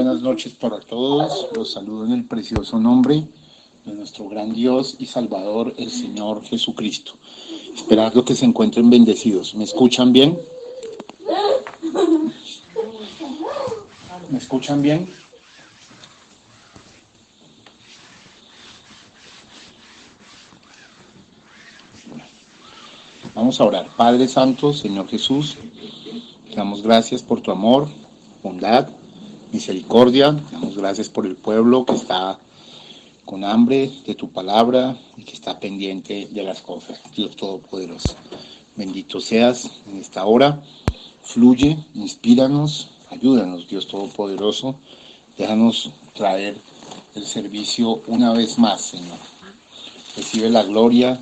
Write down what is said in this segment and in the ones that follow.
buenas noches para todos. Los saludo en el precioso nombre de nuestro gran Dios y Salvador, el Señor Jesucristo. Esperando que se encuentren bendecidos. ¿Me escuchan bien? ¿Me escuchan bien? Vamos a orar. Padre Santo, Señor Jesús, te damos gracias por tu amor, bondad, misericordia. Te damos gracias por el pueblo que está con hambre de tu palabra y que está pendiente de las cosas. Dios Todopoderoso, bendito seas en esta hora. Fluye, inspíranos, ayúdanos, Dios Todopoderoso. Déjanos traer el servicio una vez más, Señor. Recibe la gloria,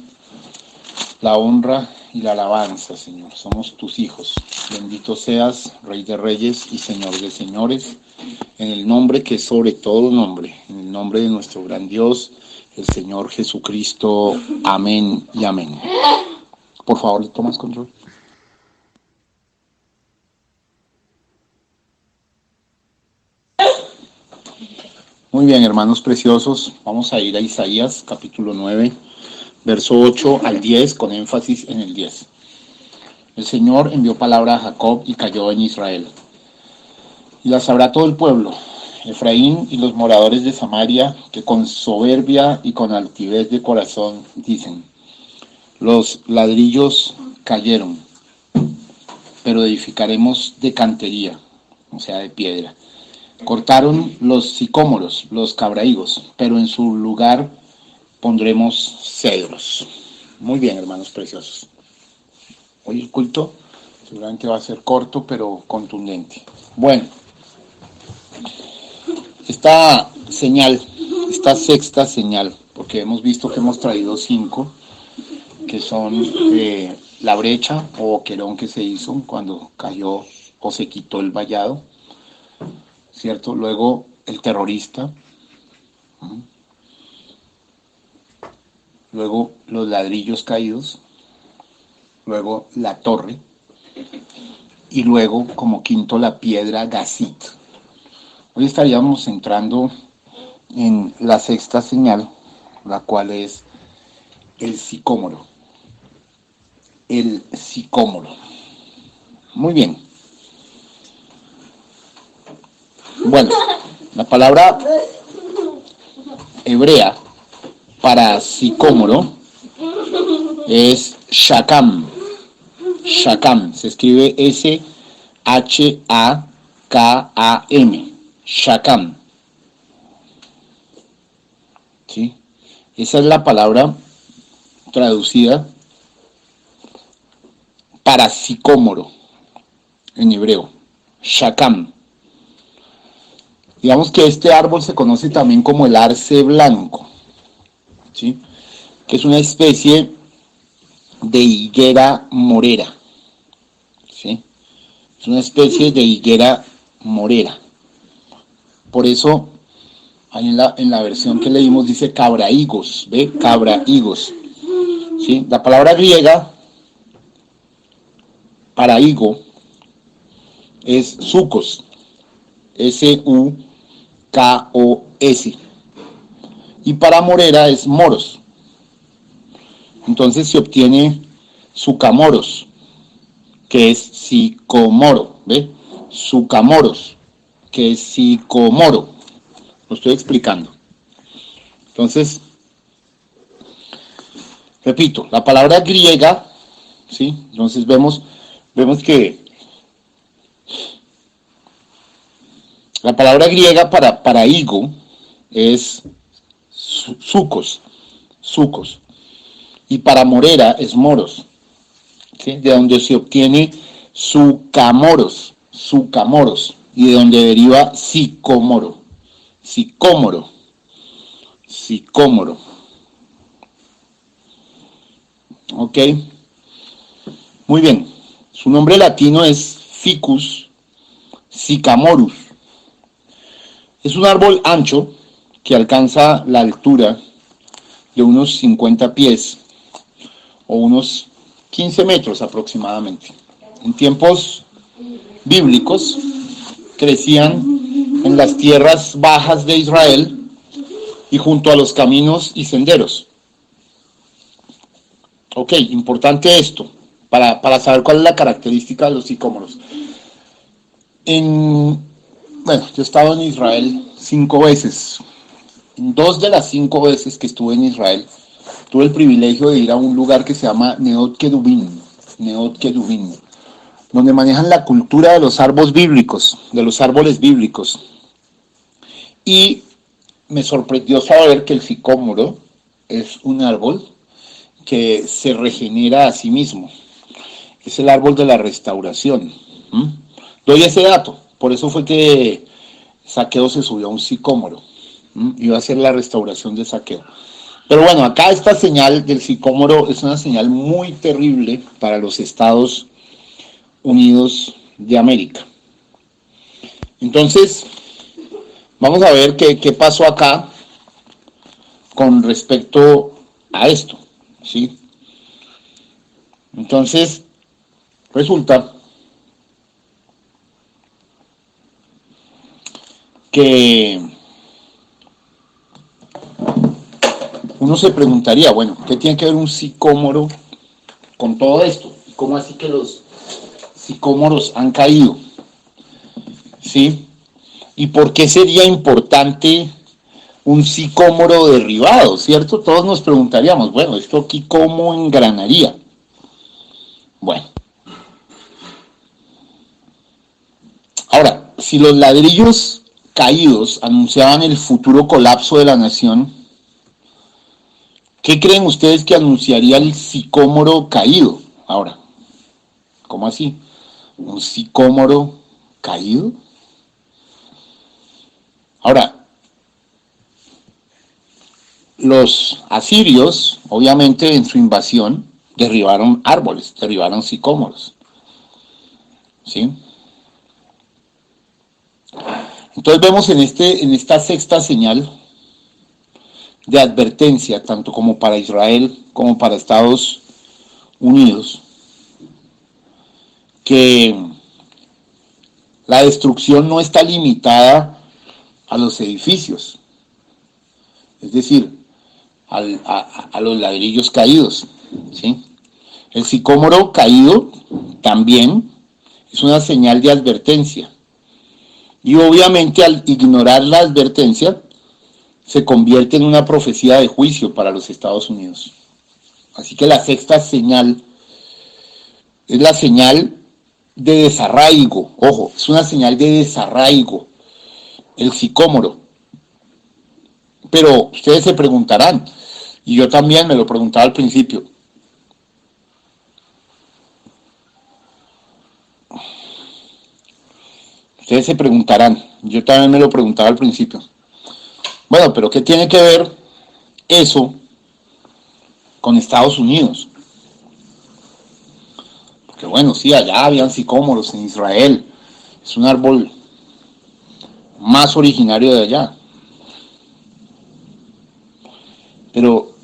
la honra y la alabanza, Señor. Somos tus hijos. Bendito seas, Rey de Reyes y Señor de Señores, en el nombre que es sobre todo nombre, en el nombre de nuestro gran Dios, el Señor Jesucristo. Amén y amén. Por favor, ¿tomas control? Muy bien, hermanos preciosos, vamos a ir a Isaías, capítulo 9, verso 8 al 10, con énfasis en el 10. El Señor envió palabra a Jacob y cayó en Israel. Y la sabrá todo el pueblo, Efraín y los moradores de Samaria, que con soberbia y con altivez de corazón dicen: los ladrillos cayeron, pero edificaremos de cantería, o sea, de piedra. Cortaron los sicómoros, los cabrahigos, pero en su lugar pondremos cedros. Muy bien, hermanos preciosos. Hoy el culto seguramente va a ser corto, pero contundente. Bueno, esta señal, esta sexta señal, porque hemos visto que hemos traído 5, que son la brecha o boquerón que se hizo cuando cayó o se quitó el vallado, ¿cierto? Luego el terrorista, luego los ladrillos caídos, luego la torre y luego como quinto la piedra Gazit. Hoy estaríamos entrando en la sexta señal, la cual es el sicómoro. El sicómoro. Muy bien. Bueno, la palabra hebrea para sicómoro es shakam. Shakam, se escribe S-H-A-K-A-M. Shakam. ¿Sí? Esa es la palabra traducida para sicómoro en hebreo. Shakam. Digamos que este árbol se conoce también como el arce blanco, ¿sí? Que es una especie de higuera morera, ¿sí? Es una especie de higuera morera. Por eso, ahí en la versión que leímos dice cabrahigos, ¿ve? Cabrahigos, ¿sí? La palabra griega para higo es sucos, S-U-K-O-S, y para morera es moros. Entonces se obtiene sucamoros, que es sicomoro, ¿ve? Sucamoros, que es sicomoro. Lo estoy explicando. Entonces, repito, la palabra griega, ¿sí? Entonces vemos que la palabra griega para higo es sucos, y para morera es moros, ¿sí? De donde se obtiene sucamoros, y de donde deriva sicómoro. Ok, muy bien. Su nombre latino es Ficus sicamorus. Es un árbol ancho que alcanza la altura de unos 50 pies o unos 15 metros aproximadamente. En tiempos bíblicos crecían en las tierras bajas de Israel y junto a los caminos y senderos. Ok, importante esto, para saber cuál es la característica de los sicómoros. Bueno, yo he estado en Israel 5 veces. En 2 de las 5 veces que estuve en Israel, tuve el privilegio de ir a un lugar que se llama Neot Keduvim, donde manejan la cultura de los árboles bíblicos. Y me sorprendió saber que el sicómoro es un árbol que se regenera a sí mismo. Es el árbol de la restauración. Doy ese dato, por eso fue que Zaqueo se subió a un sicómoro. Iba a ser la restauración de Zaqueo. Pero bueno, acá esta señal del sicómoro es una señal muy terrible para los Estados Unidos de América. Entonces, vamos a ver qué pasó acá con respecto a esto, ¿sí? Entonces, resulta que uno se preguntaría, bueno, ¿qué tiene que ver un sicómoro con todo esto? ¿Cómo así que los sicómoros han caído? ¿Sí? ¿Y por qué sería importante un sicómoro derribado? ¿Cierto? Todos nos preguntaríamos, bueno, ¿esto aquí cómo engranaría? Bueno. Ahora, si los ladrillos caídos anunciaban el futuro colapso de la nación, ¿qué creen ustedes que anunciaría el sicómoro caído? Ahora, ¿cómo así? ¿Un sicómoro caído? Ahora, los asirios, obviamente en su invasión, derribaron árboles, derribaron sicómoros. ¿Sí? Entonces vemos en esta sexta señal de advertencia, tanto como para Israel como para Estados Unidos, que la destrucción no está limitada a los edificios, es decir, a los ladrillos caídos, ¿sí? El sicómoro caído también es una señal de advertencia. Y obviamente al ignorar la advertencia, se convierte en una profecía de juicio para los Estados Unidos. Así que la sexta señal es la señal de desarraigo. Ojo, es una señal de desarraigo, el sicómoro. Pero ustedes se preguntarán, y yo también me lo preguntaba al principio, ustedes se preguntarán, yo también me lo preguntaba al principio, bueno, pero ¿qué tiene que ver eso con Estados Unidos? Porque bueno, sí, allá habían sicómoros en Israel, es un árbol más originario de allá. Pero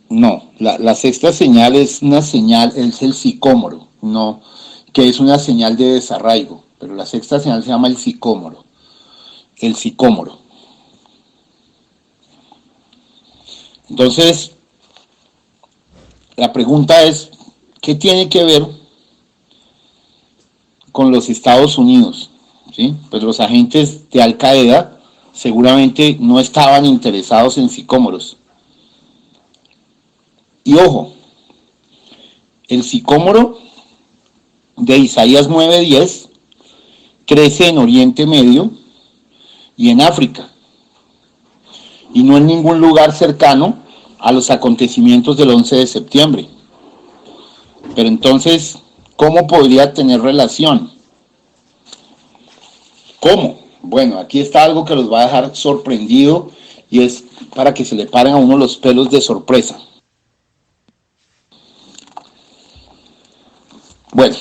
no, la sexta señal es una señal, es el sicómoro, no, que es una señal de desarraigo. Pero la sexta señal se llama el sicómoro. El sicómoro. Entonces, la pregunta es, ¿qué tiene que ver con los Estados Unidos? ¿Sí? Pues los agentes de Al Qaeda seguramente no estaban interesados en sicómoros. Y ojo, el sicómoro de Isaías 9:10 crece en Oriente Medio y en África, y no en ningún lugar cercano a los acontecimientos del 11 de septiembre. Pero entonces, ¿cómo podría tener relación? ¿Cómo? Bueno, aquí está algo que los va a dejar sorprendido y es para que se le paren a uno los pelos de sorpresa. Bueno,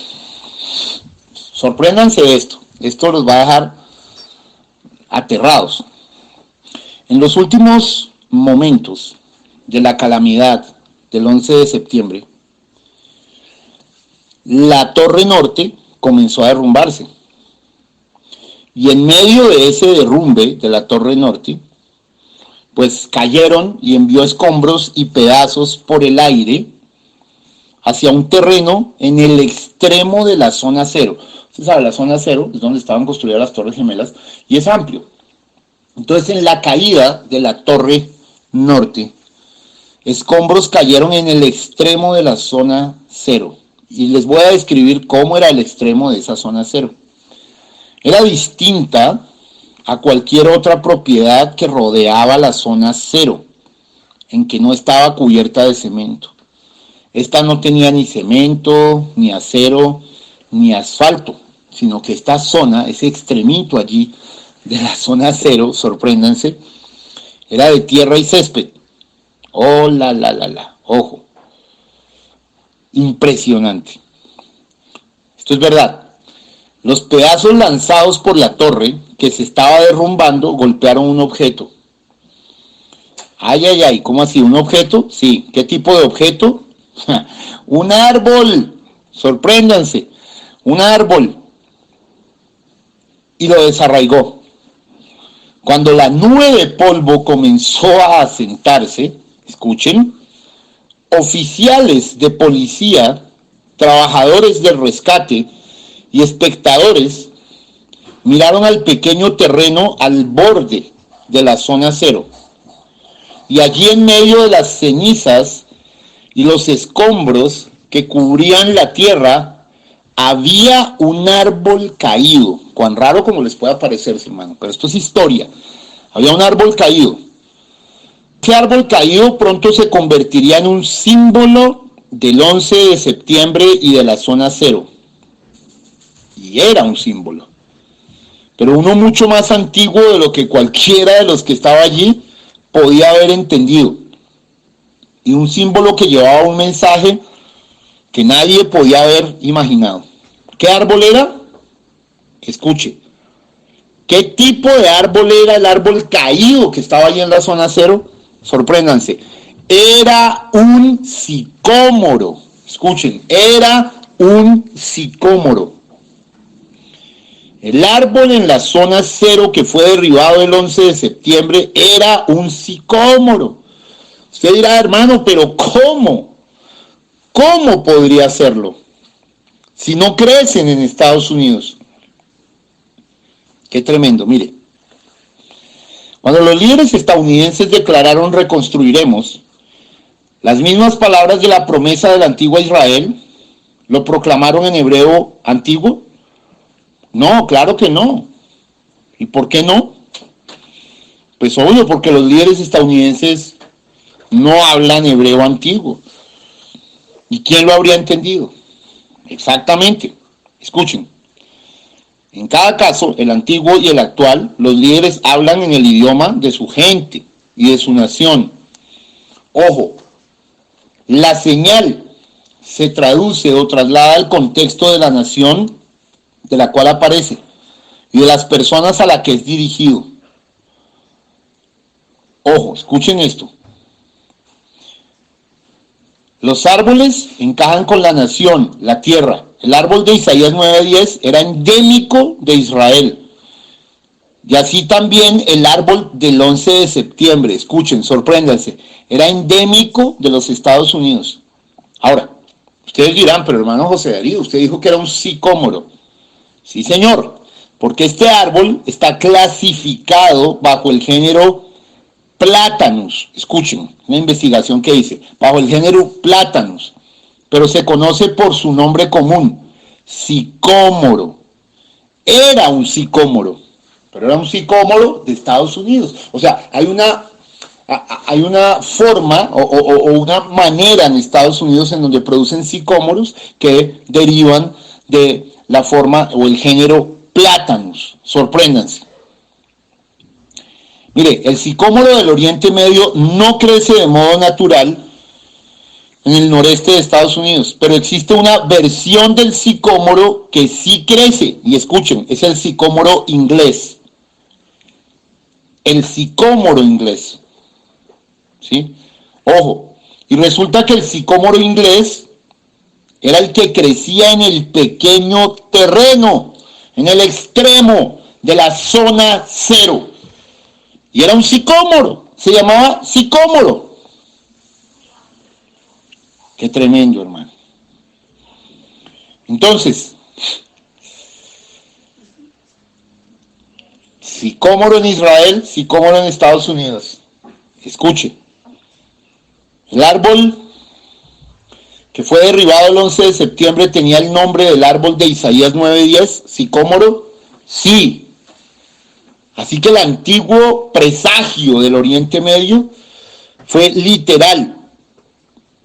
sorpréndanse de esto. Esto los va a dejar aterrados. En los últimos momentos de la calamidad del 11 de septiembre, la Torre Norte comenzó a derrumbarse. Y en medio de ese derrumbe de la Torre Norte, pues cayeron y envió escombros y pedazos por el aire hacia un terreno en el extremo de la zona cero. Usted sabe, la zona cero es donde estaban construidas las Torres Gemelas y es amplio. Entonces, en la caída de la Torre Norte, escombros cayeron en el extremo de la zona cero. Y les voy a describir cómo era el extremo de esa zona cero. Era distinta a cualquier otra propiedad que rodeaba la zona cero, en que no estaba cubierta de cemento. Esta no tenía ni cemento, ni acero, ni asfalto, sino que esta zona, ese extremito allí de la zona cero, sorpréndanse, era de tierra y césped. Oh, ojo. Impresionante. Esto es verdad. Los pedazos lanzados por la torre que se estaba derrumbando golpearon un objeto. Ay, ¿cómo así? ¿Un objeto? Sí. ¿Qué tipo de objeto? Un árbol. Sorpréndanse. Un árbol. Y lo desarraigó. Cuando la nube de polvo comenzó a asentarse, escuchen, oficiales de policía, trabajadores del rescate y espectadores miraron al pequeño terreno al borde de la zona cero. Y allí en medio de las cenizas y los escombros que cubrían la tierra, había un árbol caído. Cuán raro como les pueda parecer, hermano, pero esto es historia. Había un árbol caído. Ese árbol caído pronto se convertiría en un símbolo del 11 de septiembre y de la zona cero. Y era un símbolo. Pero uno mucho más antiguo de lo que cualquiera de los que estaba allí podía haber entendido. Y un símbolo que llevaba un mensaje que nadie podía haber imaginado. ¿Qué árbol era? Escuche. ¿Qué tipo de árbol era el árbol caído que estaba allí en la zona cero? Sorpréndanse. Era un sicómoro. Escuchen, era un sicómoro. El árbol en la zona cero que fue derribado el 11 de septiembre era un sicómoro. Usted dirá, hermano, pero ¿cómo? ¿Cómo podría hacerlo? Si no crecen en Estados Unidos. Qué tremendo, mire. Cuando los líderes estadounidenses declararon reconstruiremos, las mismas palabras de la promesa de la antigua Israel, ¿lo proclamaron en hebreo antiguo? No, claro que no. ¿Y por qué no? Pues obvio, porque los líderes estadounidenses no hablan hebreo antiguo. ¿Y quién lo habría entendido? Exactamente. Escuchen. En cada caso, el antiguo y el actual, los líderes hablan en el idioma de su gente y de su nación. Ojo, la señal se traduce o traslada al contexto de la nación de la cual aparece y de las personas a las que es dirigido. Ojo, escuchen esto. Los árboles encajan con la nación, la tierra. El árbol de Isaías 9:10 era endémico de Israel. Y así también el árbol del 11 de septiembre, escuchen, sorpréndanse, era endémico de los Estados Unidos. Ahora, ustedes dirán, pero hermano José Darío, usted dijo que era un sicómoro. Sí, señor, porque este árbol está clasificado bajo el género Platanus. Escuchen, una investigación que hice, bajo el género Platanus, pero se conoce por su nombre común, sicómoro. Era un sicómoro, pero era un sicómoro de Estados Unidos. O sea, hay una forma o una manera en Estados Unidos en donde producen sicómoros que derivan de la forma o el género Platanus. Sorpréndanse. Mire, el sicómoro del Oriente Medio no crece de modo natural en el noreste de Estados Unidos, pero existe una versión del sicómoro que sí crece, y escuchen, es el sicómoro inglés. El sicómoro inglés. ¿Sí? Ojo, y resulta que el sicómoro inglés era el que crecía en el pequeño terreno, en el extremo de la zona cero. Y era un sicómoro, se llamaba sicómoro. Qué tremendo, hermano. Entonces, sicómoro en Israel, sicómoro en Estados Unidos. Escuche, el árbol que fue derribado el 11 de septiembre tenía el nombre del árbol de Isaías 9:10, sicómoro, sí. Así que el antiguo presagio del Oriente Medio fue literal,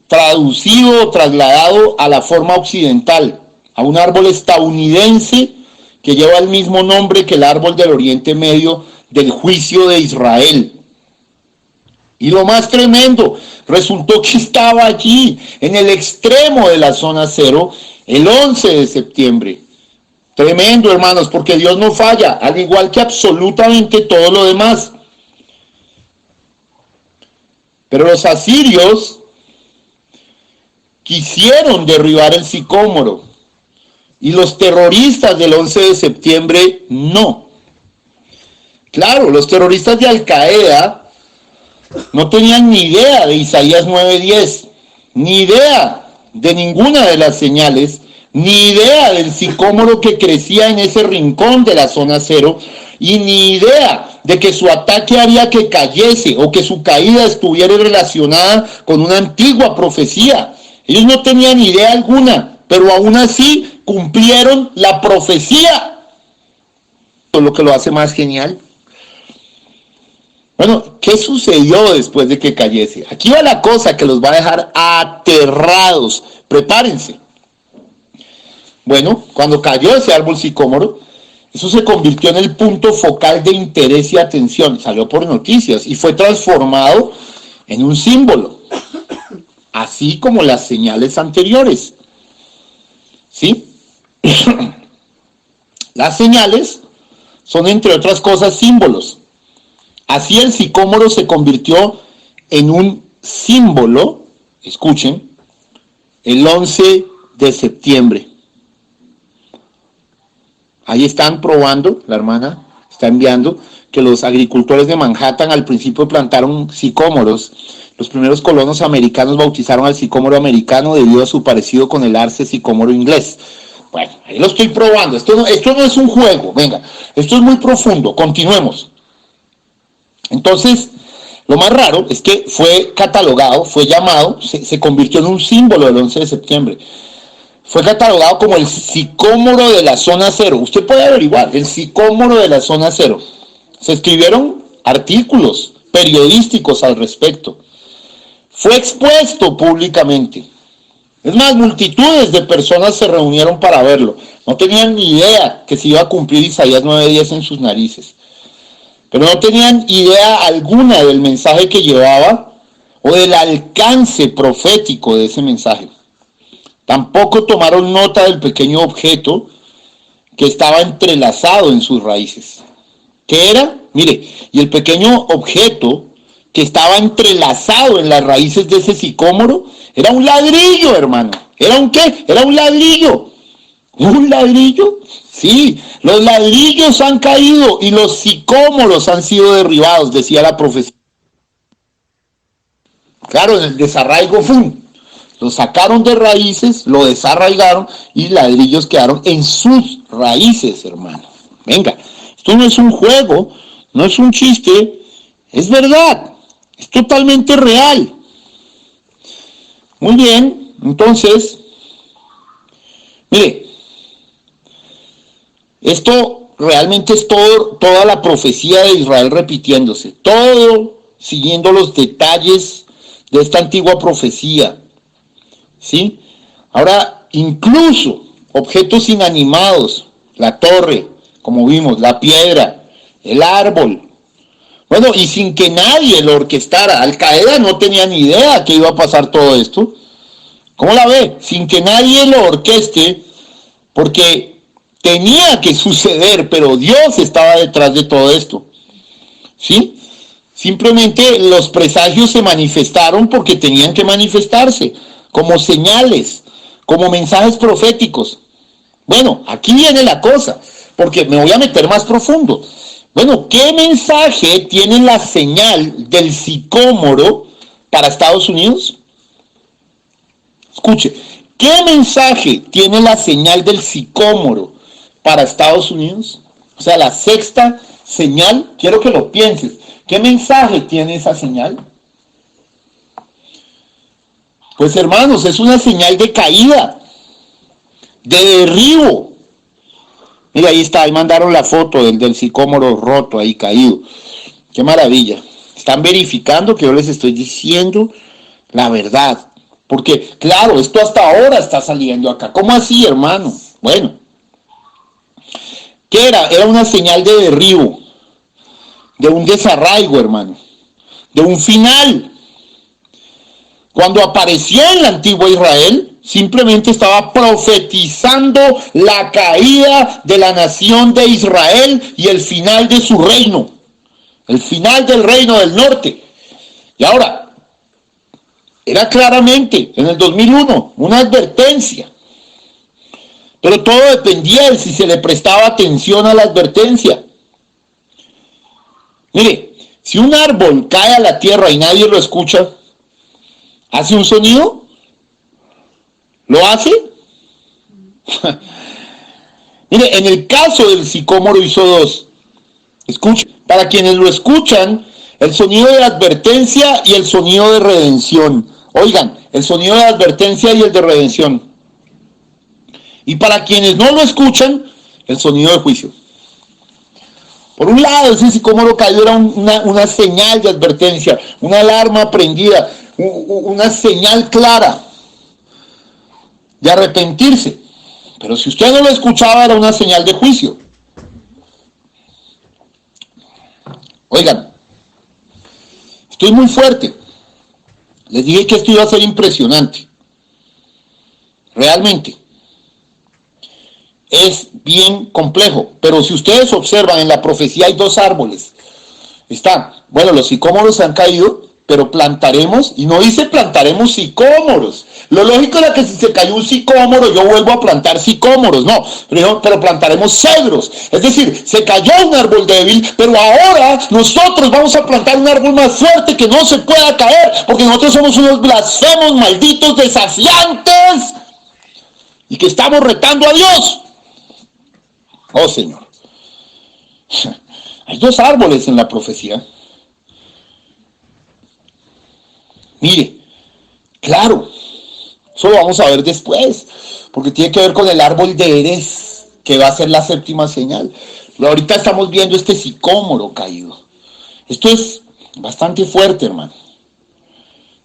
traducido o trasladado a la forma occidental, a un árbol estadounidense que lleva el mismo nombre que el árbol del Oriente Medio del juicio de Israel. Y lo más tremendo, resultó que estaba allí, en el extremo de la zona cero, el 11 de septiembre. Tremendo, hermanos, porque Dios no falla, al igual que absolutamente todo lo demás. Pero los asirios quisieron derribar el sicómoro y los terroristas del 11 de septiembre no. Claro, los terroristas de Al Qaeda no tenían ni idea de Isaías 9:10, ni idea de ninguna de las señales, ni idea del sicómoro que crecía en ese rincón de la zona cero, y ni idea de que su ataque haría que cayese o que su caída estuviera relacionada con una antigua profecía. Ellos no tenían idea alguna, pero aún así cumplieron la profecía. Eso es lo que lo hace más genial. Bueno, ¿qué sucedió después de que cayese? Aquí va la cosa que los va a dejar aterrados. Prepárense. Bueno, cuando cayó ese árbol sicómoro, eso se convirtió en el punto focal de interés y atención. Salió por noticias y fue transformado en un símbolo, así como las señales anteriores. ¿Sí? Las señales son, entre otras cosas, símbolos. Así el sicómoro se convirtió en un símbolo, escuchen, el 11 de septiembre. Ahí están probando, la hermana está enviando, que los agricultores de Manhattan al principio plantaron sicómoros. Los primeros colonos americanos bautizaron al sicómoro americano debido a su parecido con el arce sicómoro inglés. Bueno, ahí lo estoy probando. Esto no es un juego, venga, esto es muy profundo, continuemos. Entonces, lo más raro es que fue catalogado, fue llamado, se convirtió en un símbolo del 11 de septiembre. Fue catalogado como el sicómoro de la zona cero. Usted puede averiguar, el sicómoro de la zona cero. Se escribieron artículos periodísticos al respecto. Fue expuesto públicamente. Es más, multitudes de personas se reunieron para verlo. No tenían ni idea que se iba a cumplir Isaías 9:10 en sus narices. Pero no tenían idea alguna del mensaje que llevaba o del alcance profético de ese mensaje. Tampoco tomaron nota del pequeño objeto que estaba entrelazado en sus raíces. ¿Qué era? Mire, y el pequeño objeto que estaba entrelazado en las raíces de ese sicómoro era un ladrillo, hermano. ¿Era un qué? Era un ladrillo. ¿Un ladrillo? Sí, los ladrillos han caído y los sicómoros han sido derribados, decía la profecía. Claro, en el desarraigo, ¡fum!, lo sacaron de raíces, lo desarraigaron y ladrillos quedaron en sus raíces, hermano. Venga, esto no es un juego, no es un chiste, es verdad, es totalmente real. Muy bien, entonces, mire, esto realmente es toda la profecía de Israel repitiéndose, todo siguiendo los detalles de esta antigua profecía, ¿sí? Ahora, incluso objetos inanimados, la torre, como vimos, la piedra, el árbol, bueno, y sin que nadie lo orquestara. Al Qaeda no tenía ni idea que iba a pasar todo esto. ¿Cómo la ve? Sin que nadie lo orqueste, porque tenía que suceder, pero Dios estaba detrás de todo esto. ¿Sí? Simplemente los presagios se manifestaron porque tenían que manifestarse, como señales, como mensajes proféticos. Bueno, aquí viene la cosa, porque me voy a meter más profundo. Bueno, ¿qué mensaje tiene la señal del sicómoro para Estados Unidos? Escuche, ¿qué mensaje tiene la señal del sicómoro para Estados Unidos? O sea, la sexta señal, quiero que lo pienses. ¿Qué mensaje tiene esa señal? Pues hermanos, es una señal de caída, de derribo. Mira, ahí está, ahí mandaron la foto del sicómoro roto, ahí caído. Qué maravilla. Están verificando que yo les estoy diciendo la verdad. Porque, claro, esto hasta ahora está saliendo acá. ¿Cómo así, hermano? Bueno, ¿qué era? Era una señal de derribo, de un desarraigo, hermano, de un final. Cuando apareció en la antigua Israel, simplemente estaba profetizando la caída de la nación de Israel y el final de su reino, el final del reino del norte. Y ahora, era claramente en el 2001 una advertencia, pero todo dependía de si se le prestaba atención a la advertencia. Mire, si un árbol cae a la tierra y nadie lo escucha, ¿hace un sonido? ¿Lo hace? Mire, en el caso del sicómoro hizo dos. Escuche, para quienes lo escuchan, el sonido de advertencia y el sonido de redención. Oigan, el sonido de advertencia y el de redención. Y para quienes no lo escuchan, el sonido de juicio. Por un lado, ese sicómoro caído era una señal de advertencia, una alarma prendida, una señal clara de arrepentirse. Pero si usted no lo escuchaba, era una señal de juicio. Oigan, estoy muy fuerte. Les dije que esto iba a ser impresionante. Realmente. Es bien complejo. Pero si ustedes observan, en la profecía hay dos árboles. Bueno, los sicómoros han caído, pero plantaremos, y no dice plantaremos sicómoros. Lo lógico era que si se cayó un sicómoro, yo vuelvo a plantar sicómoros. No, pero plantaremos cedros. Es decir, se cayó un árbol débil, pero ahora nosotros vamos a plantar un árbol más fuerte que no se pueda caer, porque nosotros somos unos blasfemos, malditos, desafiantes, y que estamos retando a Dios. Oh, Señor. Hay dos árboles en la profecía. Mire, claro, eso lo vamos a ver después, porque tiene que ver con el árbol de Erez, que va a ser la séptima señal. Pero ahorita estamos viendo este sicómoro caído. Esto es bastante fuerte, hermano.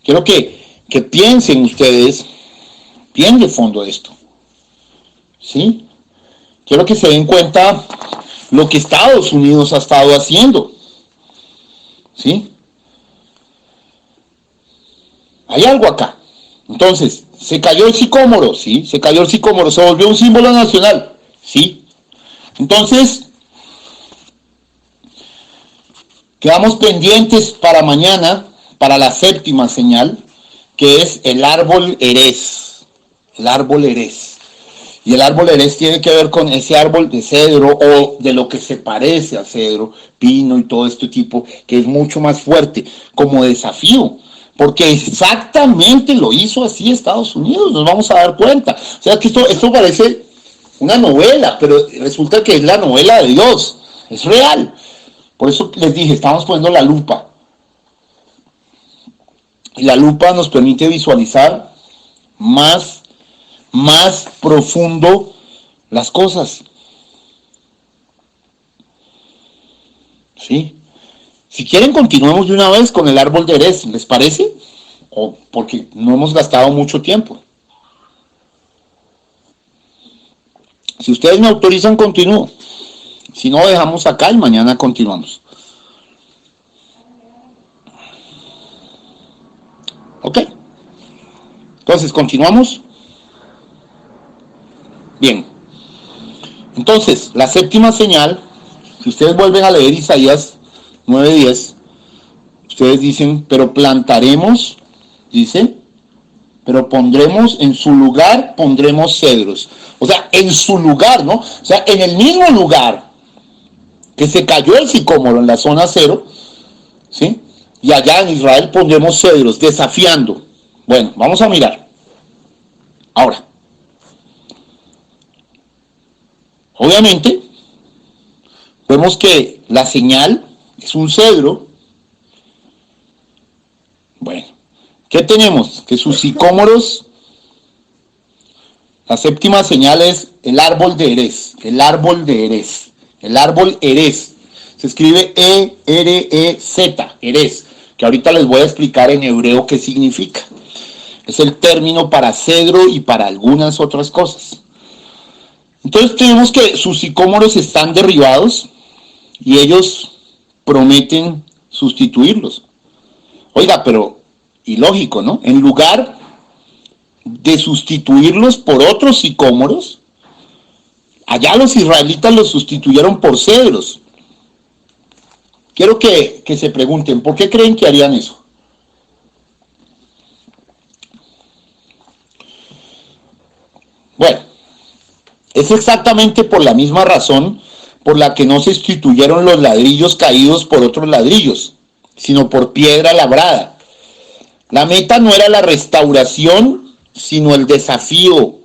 Quiero que piensen ustedes bien de fondo esto. ¿Sí? Quiero que se den cuenta lo que Estados Unidos ha estado haciendo. ¿Sí? Hay algo acá. Entonces, se cayó el sicómoro, ¿sí? Se cayó el sicómoro, se volvió un símbolo nacional, ¿sí? Entonces, quedamos pendientes para mañana, para la séptima señal, que es el árbol Erez. El árbol Erez. Y el árbol Erez tiene que ver con ese árbol de cedro, o de lo que se parece a cedro, pino y todo este tipo, que es mucho más fuerte, como desafío. Porque exactamente lo hizo así Estados Unidos, nos vamos a dar cuenta. O sea que esto parece una novela, pero resulta que es la novela de Dios, es real. Por eso les dije, estamos poniendo la lupa. Y la lupa nos permite visualizar más profundo las cosas. ¿Sí? Si quieren, continuemos de una vez con el árbol de Erez, ¿les parece? O porque no hemos gastado mucho tiempo. Si ustedes me autorizan, continúo. Si no, dejamos acá y mañana continuamos. ¿Ok? Entonces, ¿continuamos? Bien. Entonces, la séptima señal, si ustedes vuelven a leer Isaías 9:10, ustedes dicen, pero plantaremos, dice, pero pondremos en su lugar, pondremos cedros. O sea, en su lugar, ¿no? O sea, en el mismo lugar que se cayó el sicómoro en la zona cero, ¿sí? Y allá en Israel pondremos cedros, desafiando. Bueno, vamos a mirar. Ahora, obviamente, vemos que la señal es un cedro. Bueno, ¿qué tenemos? Que sus sicómoros, la séptima señal es el árbol de Erez, el árbol de Erez, el árbol Erez. Se escribe E-R-E-Z, Erez, que ahorita les voy a explicar en hebreo qué significa. Es el término para cedro y para algunas otras cosas. Entonces tenemos que sus sicómoros están derribados y ellos prometen sustituirlos. Oiga, pero ilógico, ¿no? En lugar de sustituirlos por otros sicómoros, allá los israelitas los sustituyeron por cedros. Quiero que se pregunten, ¿por qué creen que harían eso? Bueno, es exactamente por la misma razón por la que no se sustituyeron los ladrillos caídos por otros ladrillos, sino por piedra labrada. La meta no era la restauración, sino el desafío.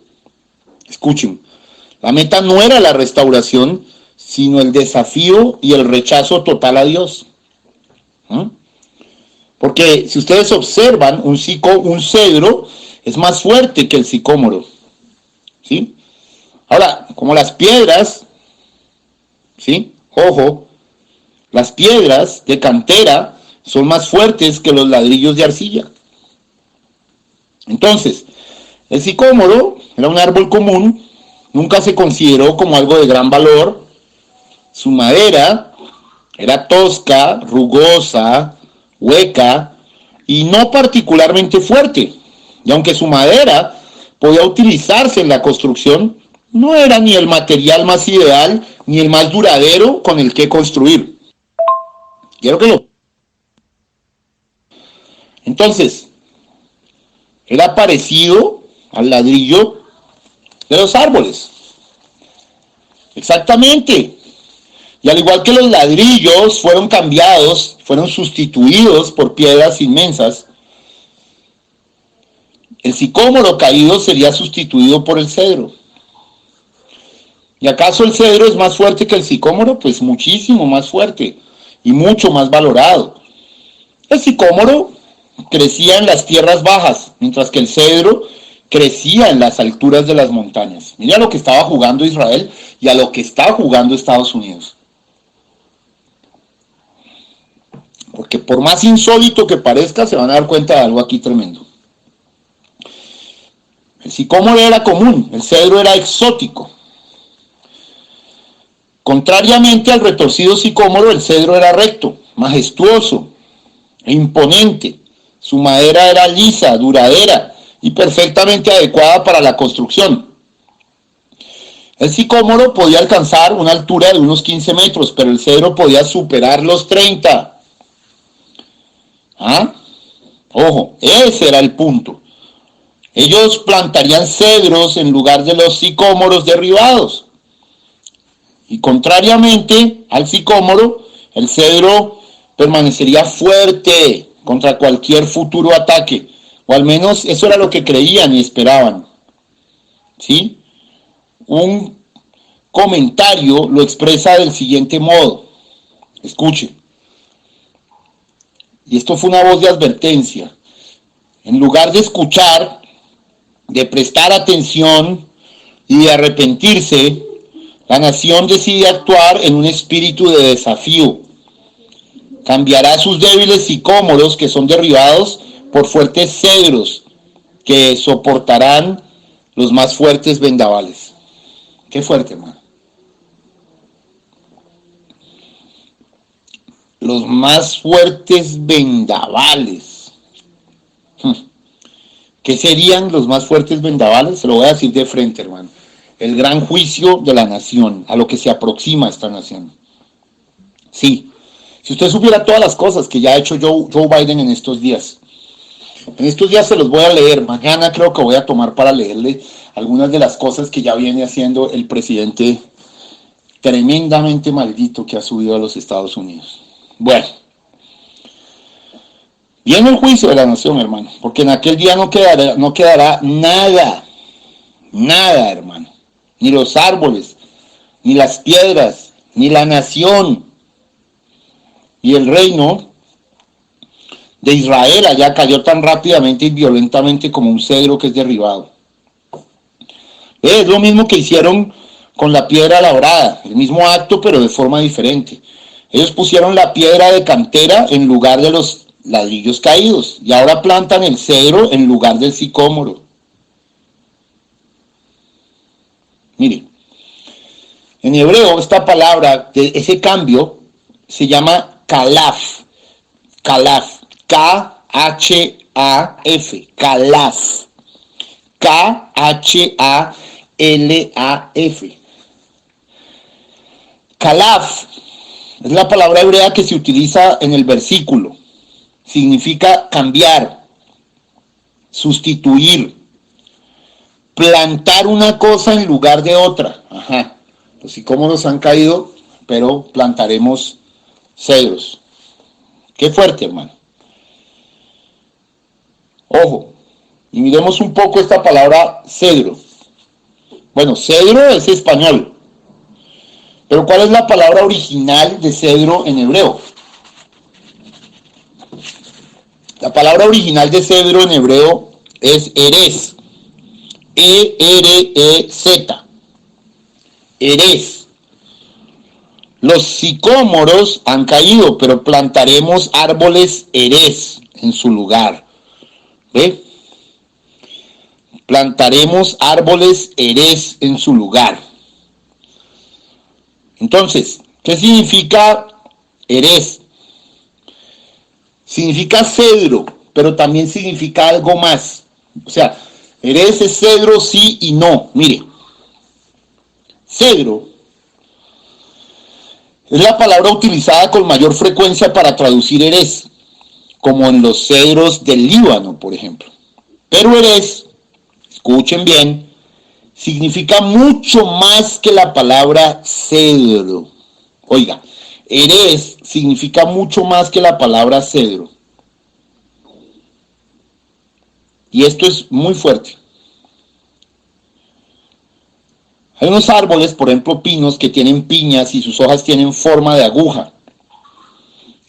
Escuchen, la meta no era la restauración, sino el desafío y el rechazo total a Dios. Porque si ustedes observan, un cedro es más fuerte que el sicómoro. ¿Sí? Ahora, como las piedras, ¿sí? Ojo, las piedras de cantera son más fuertes que los ladrillos de arcilla. Entonces, el sicómoro era un árbol común, nunca se consideró como algo de gran valor. Su madera era tosca, rugosa, hueca y no particularmente fuerte. Y aunque su madera podía utilizarse en la construcción, no era ni el material más ideal ni el más duradero con el que construir. Quiero que lo... Entonces, era parecido al ladrillo de los árboles. Exactamente. Y al igual que los ladrillos fueron cambiados, fueron sustituidos por piedras inmensas, el sicómoro caído sería sustituido por el cedro. ¿Y acaso el cedro es más fuerte que el sicómoro? Pues muchísimo más fuerte y mucho más valorado. El sicómoro crecía en las tierras bajas, mientras que el cedro crecía en las alturas de las montañas. Mira lo que estaba jugando Israel y a lo que está jugando Estados Unidos. Porque por más insólito que parezca, se van a dar cuenta de algo aquí tremendo. El sicómoro era común, el cedro era exótico. Contrariamente al retorcido sicómoro, el cedro era recto, majestuoso e imponente. Su madera era lisa, duradera y perfectamente adecuada para la construcción. El sicómoro podía alcanzar una altura de unos 15 metros, pero el cedro podía superar los 30. ¿Ah? Ojo, ese era el punto. Ellos plantarían cedros en lugar de los sicómoros derribados. Y contrariamente al sicómoro, el cedro permanecería fuerte contra cualquier futuro ataque. O al menos eso era lo que creían y esperaban. ¿Sí? Un comentario lo expresa del siguiente modo. Escuche. Y esto fue una voz de advertencia. En lugar de escuchar, de prestar atención y de arrepentirse, la nación decide actuar en un espíritu de desafío. Cambiará sus débiles sicómoros que son derribados por fuertes cedros que soportarán los más fuertes vendavales. Qué fuerte, hermano. Los más fuertes vendavales. ¿Qué serían los más fuertes vendavales? Se lo voy a decir de frente, hermano. El gran juicio de la nación, a lo que se aproxima esta nación. Sí, si usted supiera todas las cosas que ya ha hecho Joe Biden en estos días, En estos días se los voy a leer. Mañana creo que voy a tomar para leerle algunas de las cosas que ya viene haciendo el presidente tremendamente maldito que ha subido a los Estados Unidos. Bueno, viene el juicio de la nación, hermano, porque en aquel día no quedará nada, nada, hermano. Ni los árboles, ni las piedras, ni la nación. Y el reino de Israel allá cayó tan rápidamente y violentamente como un cedro que es derribado. Es lo mismo que hicieron con la piedra labrada, el mismo acto pero de forma diferente. Ellos pusieron la piedra de cantera en lugar de los ladrillos caídos y ahora plantan el cedro en lugar del sicómoro. Mire, en hebreo esta palabra, ese cambio, se llama kalaf. Kalaf. K-H-A-F. Kalaf. K-H-A-L-A-F. Kalaf es la palabra hebrea que se utiliza en el versículo. Significa cambiar, sustituir, plantar una cosa en lugar de otra. Ajá. Los sicómoros han caído, pero plantaremos cedros. Qué fuerte, hermano. Ojo, y miremos un poco esta palabra cedro. Bueno, cedro es español, pero ¿cuál es la palabra original de cedro en hebreo? La palabra original de cedro en hebreo es erez. E-R-E-Z. Erez. Los sicómoros han caído, pero plantaremos árboles erez en su lugar. ¿Ve? Plantaremos árboles erez en su lugar. Entonces, ¿qué significa erez? Significa cedro, pero también significa algo más. O sea, erez es cedro sí y no. Mire, cedro es la palabra utilizada con mayor frecuencia para traducir erez, como en los cedros del Líbano, por ejemplo. Pero erez, escuchen bien, significa mucho más que la palabra cedro. Oiga, erez significa mucho más que la palabra cedro. Y esto es muy fuerte. Hay unos árboles, por ejemplo pinos, que tienen piñas y sus hojas tienen forma de aguja.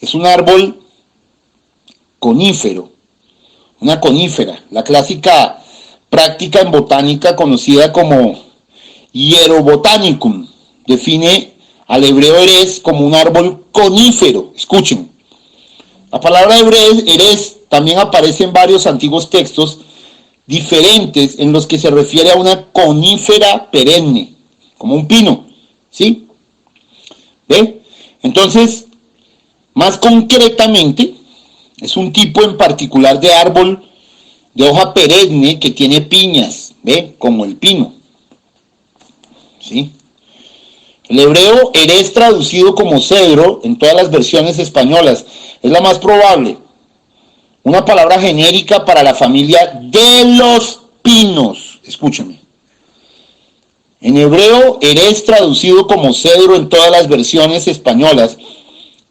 Es un árbol conífero, una conífera, la clásica práctica en botánica conocida como Hierobotanicum. Define al hebreo erez como un árbol conífero. Escuchen, la palabra erez también aparece en varios antiguos textos diferentes en los que se refiere a una conífera perenne, como un pino, ¿sí? ¿Ve? Entonces, más concretamente, es un tipo en particular de árbol de hoja perenne que tiene piñas, ¿ve? Como el pino, ¿sí? El hebreo erez traducido como cedro en todas las versiones españolas es la más probable. Una palabra genérica para la familia de los pinos. Escúchame. En hebreo, erez traducido como cedro en todas las versiones españolas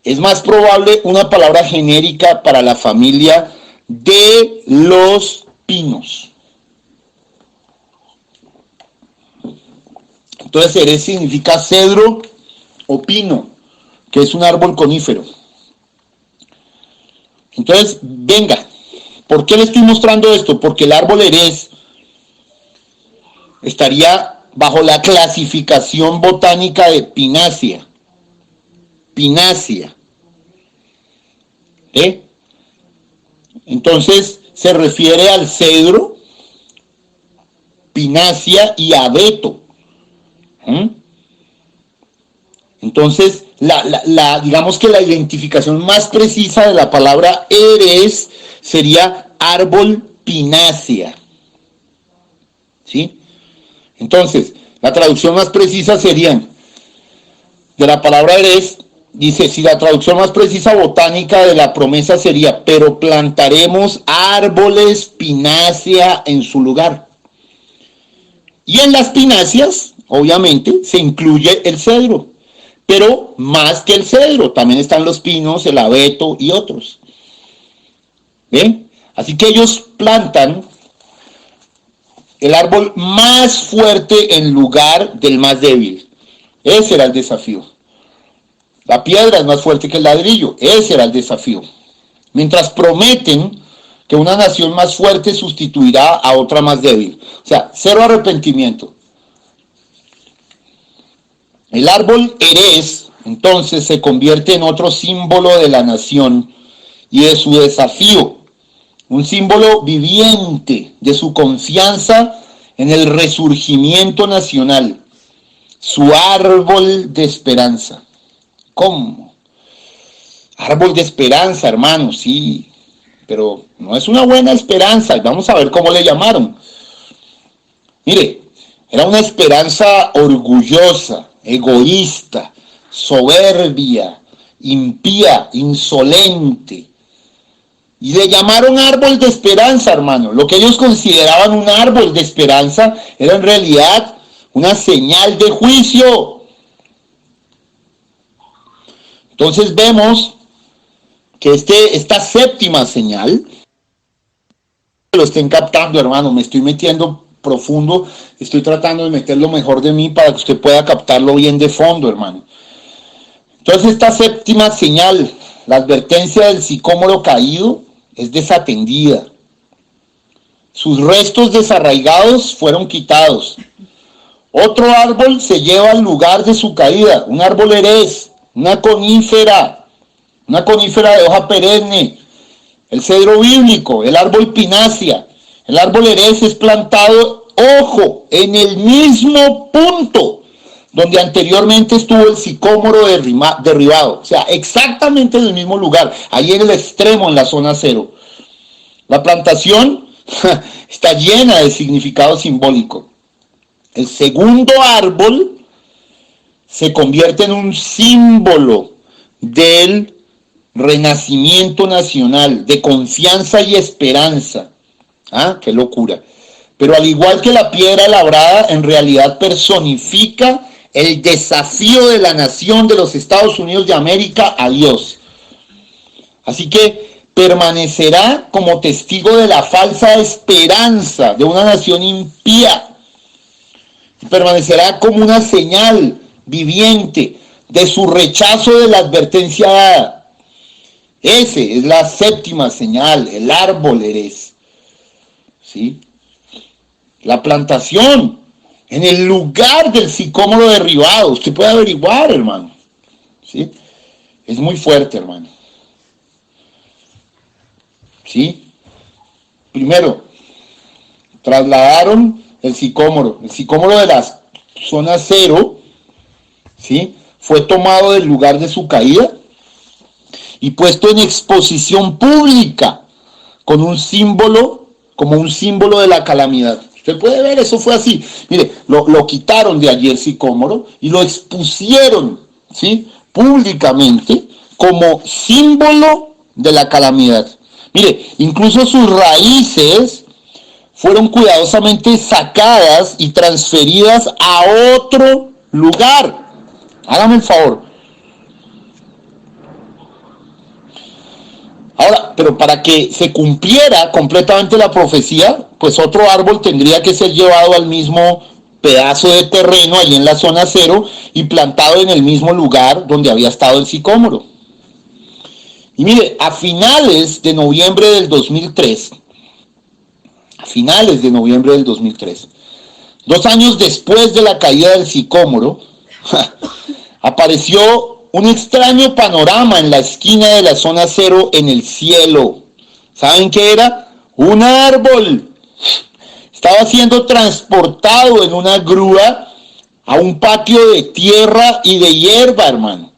es más probable una palabra genérica para la familia de los pinos. Entonces, erez significa cedro o pino, que es un árbol conífero. Entonces, venga, ¿por qué le estoy mostrando esto? Porque el árbol erez estaría bajo la clasificación botánica de Pinácea. Pinácea. ¿Eh? Entonces, se refiere al cedro, Pinácea y abeto. Entonces, digamos que la identificación más precisa de la palabra erez sería árbol pinácea. ¿Sí? Entonces, la traducción más precisa sería de la palabra erez, dice, si la traducción más precisa botánica de la promesa sería, pero plantaremos árboles pinácea en su lugar. Y en las pináceas, obviamente, se incluye el cedro, pero más que el cedro, también están los pinos, el abeto y otros. ¿Ven? Así que ellos plantan el árbol más fuerte en lugar del más débil. Ese era el desafío. La piedra es más fuerte que el ladrillo. Ese era el desafío. Mientras prometen que una nación más fuerte sustituirá a otra más débil. O sea, cero arrepentimiento. El árbol Erez, entonces, se convierte en otro símbolo de la nación y de su desafío. Un símbolo viviente de su confianza en el resurgimiento nacional. Su árbol de esperanza. ¿Cómo? Árbol de esperanza, hermano, sí. Pero no es una buena esperanza. Vamos a ver cómo le llamaron. Mire, era una esperanza orgullosa, egoísta, soberbia, impía, insolente. Y le llamaron árbol de esperanza, hermano. Lo que ellos consideraban un árbol de esperanza era en realidad una señal de juicio. Entonces vemos que esta séptima señal, lo estén captando, hermano, me estoy metiendo profundo, estoy tratando de meter lo mejor de mí para que usted pueda captarlo bien de fondo, hermano. Entonces esta séptima señal, la advertencia del sicómoro caído, es desatendida. Sus restos desarraigados fueron quitados. Otro árbol se lleva al lugar de su caída, un árbol Erez, una conífera de hoja perenne, el cedro bíblico, el árbol pinácea. El árbol Erez es plantado, ojo, en el mismo punto donde anteriormente estuvo el sicómoro derribado. O sea, exactamente en el mismo lugar, ahí en el extremo, en la zona cero. La plantación está llena de significado simbólico. El segundo árbol se convierte en un símbolo del renacimiento nacional, de confianza y esperanza. ¡Ah, qué locura! Pero al igual que la piedra labrada, en realidad personifica el desafío de la nación de los Estados Unidos de América a Dios. Así que permanecerá como testigo de la falsa esperanza de una nación impía. Permanecerá como una señal viviente de su rechazo de la advertencia dada. Ese es la séptima señal, el árbol Erez. ¿Sí? La plantación en el lugar del sicómoro derribado. Usted puede averiguar, hermano. ¿Sí? Es muy fuerte, hermano. ¿Sí? Primero, trasladaron el sicómoro de la zona cero, ¿sí? Fue tomado del lugar de su caída y puesto en exposición pública como un símbolo de la calamidad. Usted puede ver, eso fue así. Mire, lo quitaron de allí el sicómoro y lo expusieron, ¿sí?, públicamente como símbolo de la calamidad. Mire, incluso sus raíces fueron cuidadosamente sacadas y transferidas a otro lugar. Hágame el favor. Ahora, pero para que se cumpliera completamente la profecía, pues otro árbol tendría que ser llevado al mismo pedazo de terreno, allí en la zona cero, y plantado en el mismo lugar donde había estado el sicómoro. Y mire, a finales de noviembre del 2003, 2 años después de la caída del sicómoro, apareció un extraño panorama en la esquina de la zona cero en el cielo. ¿Saben qué era? Un árbol. Estaba siendo transportado en una grúa a un patio de tierra y de hierba, hermano.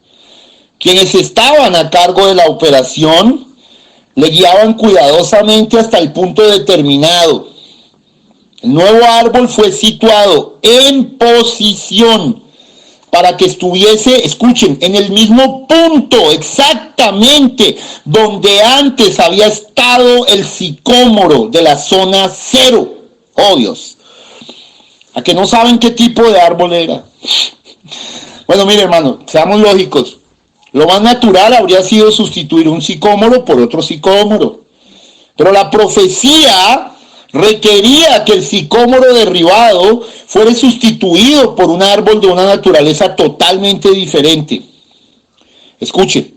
Quienes estaban a cargo de la operación le guiaban cuidadosamente hasta el punto determinado. El nuevo árbol fue situado en posición para que estuviese, escuchen, en el mismo punto exactamente donde antes había estado el sicómoro de la zona 0. Oh Dios, ¿a que no saben qué tipo de árbol era? Bueno, mire hermano, seamos lógicos. Lo más natural habría sido sustituir un sicómoro por otro sicómoro. Pero la profecía requería que el sicómoro derribado fuera sustituido por un árbol de una naturaleza totalmente diferente. Escuche,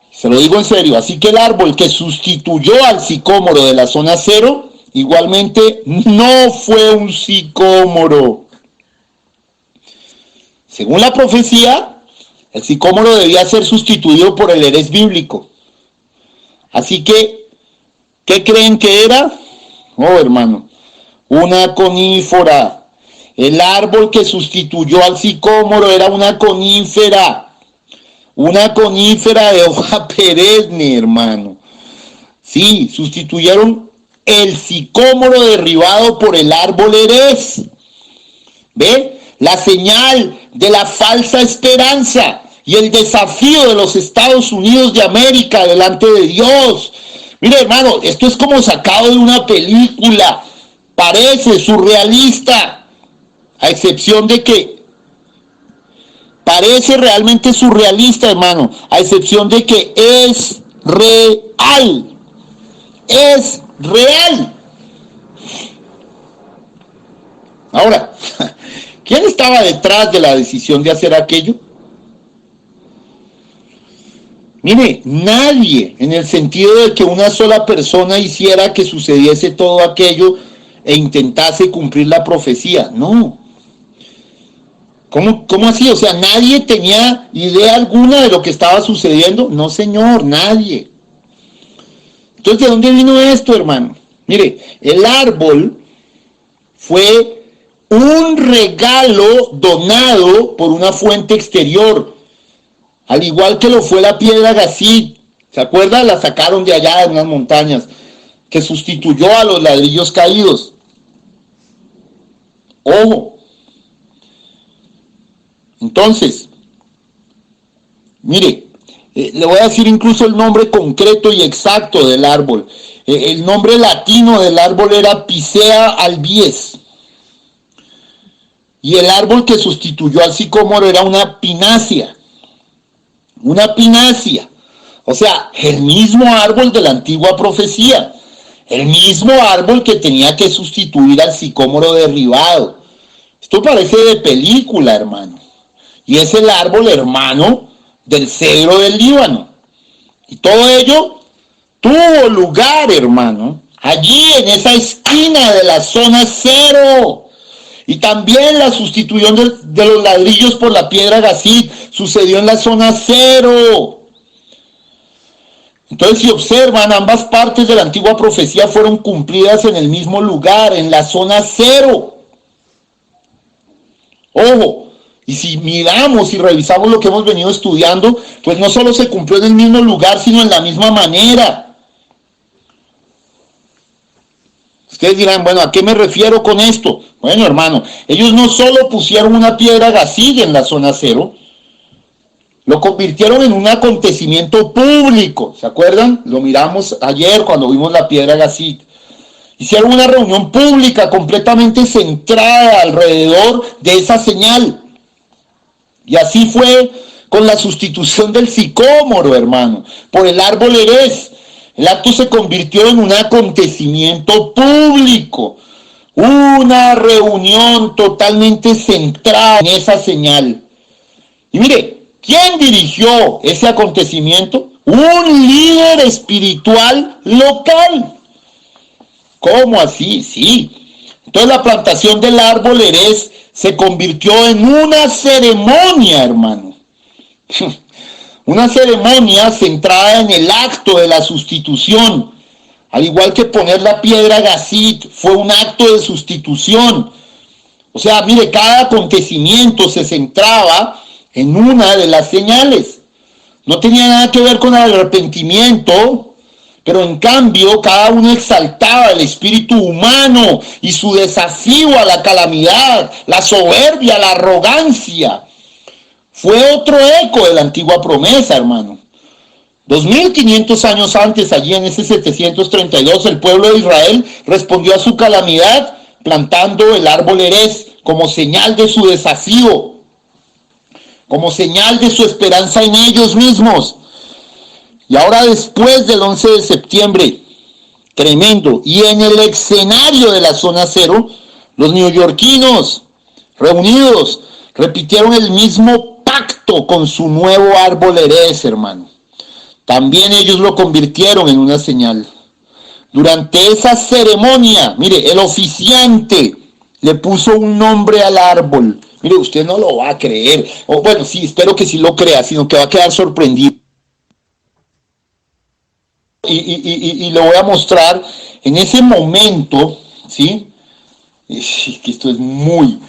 se lo digo en serio, así que el árbol que sustituyó al sicómoro de la zona 0, igualmente no fue un sicómoro. Según la profecía, el sicómoro debía ser sustituido por el erez bíblico. Así que, ¿qué creen que era? Oh, hermano, una conífera. El árbol que sustituyó al sicómoro era una conífera de hoja perenne, hermano. Sí, sustituyeron el sicómoro derribado por el árbol erez. ¿Ve? La señal de la falsa esperanza y el desafío de los Estados Unidos de América delante de Dios. Mire, hermano, esto es como sacado de una película. Parece surrealista, a excepción de que parece realmente surrealista, hermano, a excepción de que es real. Es real. Ahora, ¿quién estaba detrás de la decisión de hacer aquello? Mire, nadie, en el sentido de que una sola persona hiciera que sucediese todo aquello e intentase cumplir la profecía. No. ¿Cómo así? O sea, ¿nadie tenía idea alguna de lo que estaba sucediendo? No, señor, nadie. Entonces, ¿de dónde vino esto, hermano? Mire, el árbol fue un regalo donado por una fuente exterior, al igual que lo fue la piedra Gazit. ¿Se acuerdan? La sacaron de allá de unas montañas, que sustituyó a los ladrillos caídos. Ojo. Entonces, mire, le voy a decir incluso el nombre concreto y exacto del árbol. El nombre latino del árbol era Picea albies. Y el árbol que sustituyó al sicómoro era una pinácea. Una pinácea. O sea, el mismo árbol de la antigua profecía. El mismo árbol que tenía que sustituir al sicómoro derribado. Esto parece de película, hermano. Y es el árbol hermano del cedro del Líbano. Y todo ello tuvo lugar, hermano, allí en esa esquina de la zona 0. Y también la sustitución de los ladrillos por la piedra Gazit sucedió en la zona 0. Entonces, si observan, ambas partes de la antigua profecía fueron cumplidas en el mismo lugar, en la zona 0. Ojo. Y si miramos y revisamos lo que hemos venido estudiando, pues no solo se cumplió en el mismo lugar, sino en la misma manera. Ustedes dirán, bueno, ¿a qué me refiero con esto? Bueno, hermano, ellos no solo pusieron una piedra Gazit en la zona 0, lo convirtieron en un acontecimiento público. ¿Se acuerdan? Lo miramos ayer cuando vimos la piedra Gazit. Hicieron una reunión pública completamente centrada alrededor de esa señal. Y así fue con la sustitución del sicómoro, hermano, por el árbol erez. El acto se convirtió en un acontecimiento público, una reunión totalmente centrada en esa señal. Y mire, ¿quién dirigió ese acontecimiento? Un líder espiritual local. ¿Cómo así? Sí. Entonces la plantación del árbol erez se convirtió en una ceremonia, hermano. Una ceremonia centrada en el acto de la sustitución. Al igual que poner la piedra Gazit fue un acto de sustitución. O sea, mire, cada acontecimiento se centraba en una de las señales. No tenía nada que ver con el arrepentimiento, pero en cambio cada uno exaltaba el espíritu humano y su desafío a la calamidad, la soberbia, la arrogancia. Fue otro eco de la antigua promesa, hermano. 2500 años antes, allí en ese 732, el pueblo de Israel respondió a su calamidad plantando el árbol Erez como señal de su desafío, como señal de su esperanza en ellos mismos. Y ahora, después del 11 de septiembre, tremendo, y en el escenario de la zona cero, los neoyorquinos reunidos repitieron el mismo pacto con su nuevo árbol Erez, hermano. También ellos lo convirtieron en una señal. Durante esa ceremonia, mire, el oficiante le puso un nombre al árbol. Mire, usted no lo va a creer. O bueno, sí, espero que sí lo crea, sino que va a quedar sorprendido. Y le voy a mostrar en ese momento, ¿sí? Que esto es muy